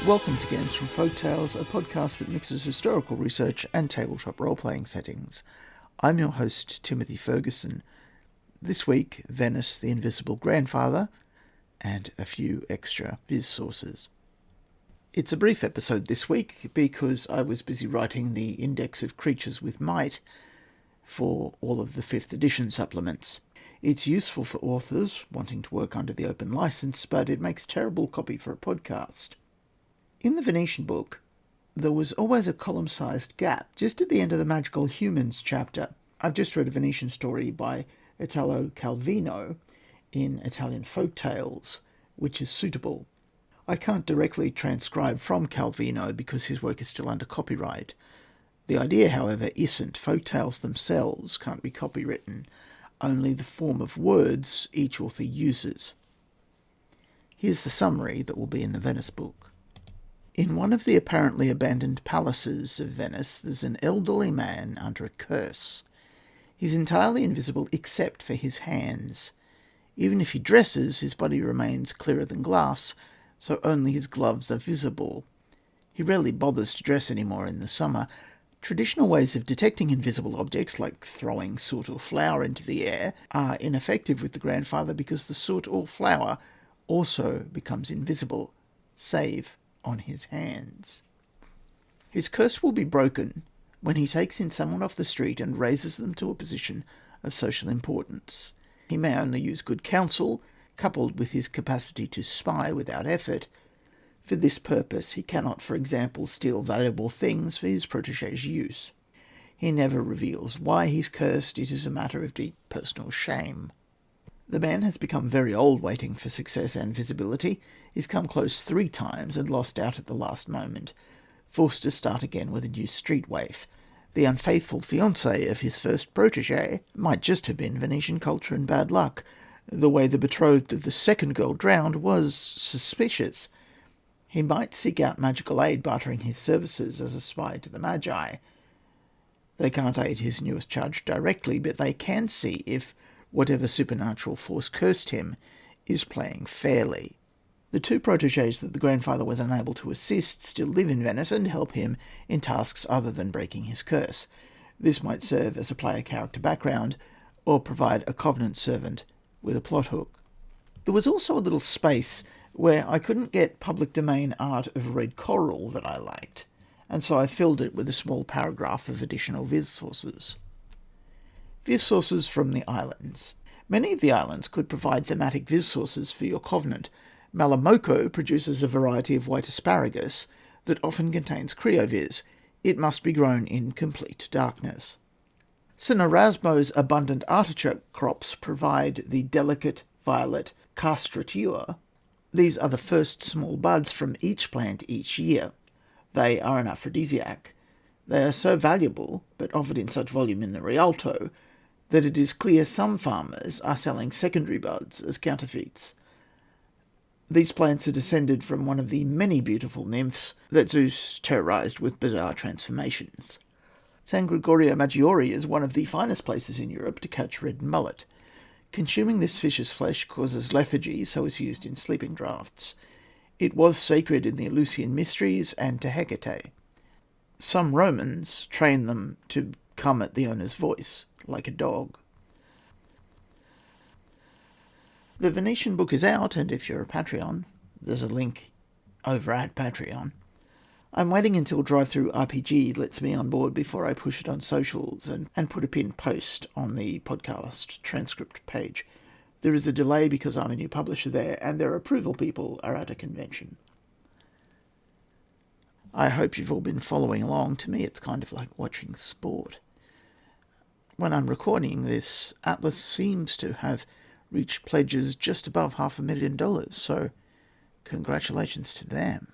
Welcome to Games From Folktales, a podcast that mixes historical research and tabletop role-playing settings. I'm your host, Timothy Ferguson. This week, Venice, the Invisible Grandfather, and a few extra viz sources. It's a brief episode this week because I was busy writing the Index of Creatures with Might for all of the 5th edition supplements. It's useful for authors wanting to work under the open license, but it makes terrible copy for a podcast. In the Venetian book, there was always a column-sized gap just at the end of the Magical Humans chapter. I've just read a Venetian story by Italo Calvino in Italian Folktales, which is suitable. I can't directly transcribe from Calvino because his work is still under copyright. The idea, however, isn't. Folktales themselves can't be copywritten, only the form of words each author uses. Here's the summary that will be in the Venice book. In one of the apparently abandoned palaces of Venice, there's an elderly man under a curse. He's entirely invisible except for his hands. Even if he dresses, his body remains clearer than glass, so only his gloves are visible. He rarely bothers to dress anymore in the summer. Traditional ways of detecting invisible objects, like throwing soot or flour into the air, are ineffective with the grandfather because the soot or flour also becomes invisible, save on his hands. His curse will be broken when he takes in someone off the street and raises them to a position of social importance. He may only use good counsel, coupled with his capacity to spy without effort. For this purpose, he cannot, for example, steal valuable things for his protégé's use. He never reveals why he's cursed. It is a matter of deep personal shame. The man has become very old waiting for success and visibility. He's come close 3 times and lost out at the last moment, forced to start again with a new street waif. The unfaithful fiancée of his first protégé might just have been Venetian culture and bad luck. The way the betrothed of the second girl drowned was suspicious. He might seek out magical aid, bartering his services as a spy to the Magi. They can't aid his newest charge directly, but they can see if whatever supernatural force cursed him is playing fairly. The 2 protégés that the grandfather was unable to assist still live in Venice and help him in tasks other than breaking his curse. This might serve as a player character background, or provide a covenant servant with a plot hook. There was also a little space where I couldn't get public domain art of red coral that I liked, and so I filled it with a small paragraph of additional viz sources. Viz sources from the islands. Many of the islands could provide thematic viz sources for your covenant. Malamocco produces a variety of white asparagus that often contains crioviz. It must be grown in complete darkness. St. Erasmo's abundant artichoke crops provide the delicate violet castrature. These are the first small buds from each plant each year. They are an aphrodisiac. They are so valuable, but offered in such volume in the Rialto, that it is clear some farmers are selling secondary buds as counterfeits. These plants are descended from one of the many beautiful nymphs that Zeus terrorized with bizarre transformations. San Gregorio Maggiore is one of the finest places in Europe to catch red mullet. Consuming this fish's flesh causes lethargy, so is used in sleeping draughts. It was sacred in the Eleusinian mysteries and to Hecate. Some Romans trained them to come at the owner's voice, like a dog. The Venetian book is out, and if you're a Patreon, there's a link over at Patreon. I'm waiting until Drive-Thru RPG lets me on board before I push it on socials and put a pinned post on the podcast transcript page. There is a delay because I'm a new publisher there, and their approval people are at a convention. I hope you've all been following along. To me, it's kind of like watching sport. When I'm recording this, Atlas seems to have reached pledges just above $500,000, so congratulations to them.